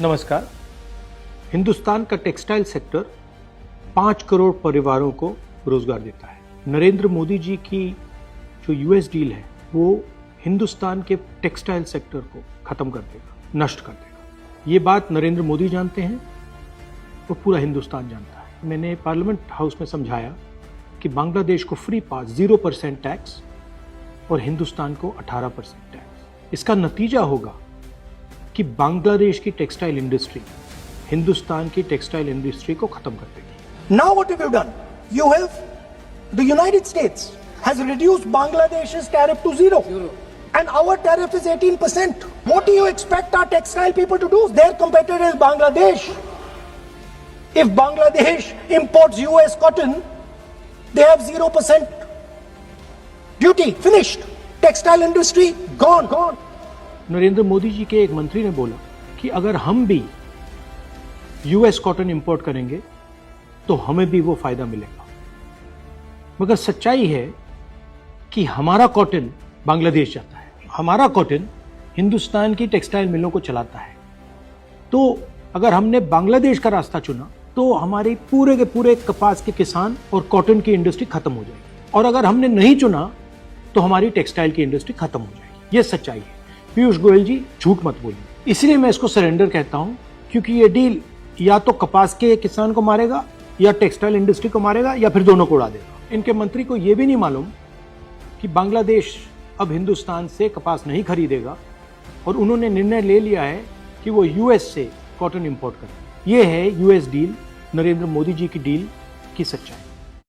नमस्कार। हिंदुस्तान का textile sector 5 crore परिवारों को रोजगार देता है। नरेंद्र मोदी जी की जो यूएस डील है वो हिंदुस्तान के टेक्सटाइल सेक्टर को खत्म कर देगा, नष्ट कर देगा। ये बात नरेंद्र मोदी जानते हैं और पूरा हिंदुस्तान जानता है। मैंने पार्लियामेंट हाउस में समझाया कि बांग्लादेश को फ्री पास 0% टैक्स और हिंदुस्तान को 18% टैक्स। इसका नतीजा होगा कि बांग्लादेश की टेक्सटाइल इंडस्ट्री हिंदुस्तान की टेक्सटाइल इंडस्ट्री को खत्म कर देगी। Now what have you done? You have, the United States has reduced Bangladesh's tariff to zero. And our tariff is 18%. What do you expect our textile people to do? Their competitor is Bangladesh. If Bangladesh imports US cotton, they have 0% duty. Finished. Textile industry gone. Narendra Modi ji के एक मंत्री ने बोला कि अगर हम भी US cotton import करेंगे तो हमें भी वो फायदा मिलेगा। मगर सच्चाई है कि हमारा कॉटन बांग्लादेश जाता है, हमारा कॉटन हिंदुस्तान की टेक्सटाइल मिलों को चलाता है। तो अगर हमने बांग्लादेश का रास्ता चुना तो हमारे पूरे के पूरे कपास के किसान और कॉटन की इंडस्ट्री खत्म हो जाएगी, और अगर हमने नहीं चुना तो हमारी टेक्सटाइल की इंडस्ट्री खत्म हो जाएगी। ये सच्चाई है। पीयूष गोयल जी, झूठ मत बोलिए। इसलिए मैं इसको सरेंडर कहता हूं, क्योंकि ये डील या तो कपास के किसान को मारेगा या टेक्सटाइल इंडस्ट्री को मारेगा या फिर दोनों को उड़ा देगा। इनके मंत्री को यह भी नहीं मालूम कि बांग्लादेश अब हिंदुस्तान से कपास नहीं खरीदेगा और उन्होंने निर्णय ले लिया है कि वो यूएस से कॉटन इंपोर्ट करें। यह है यूएस डील, नरेंद्र मोदी जी की डील की सच्चाई।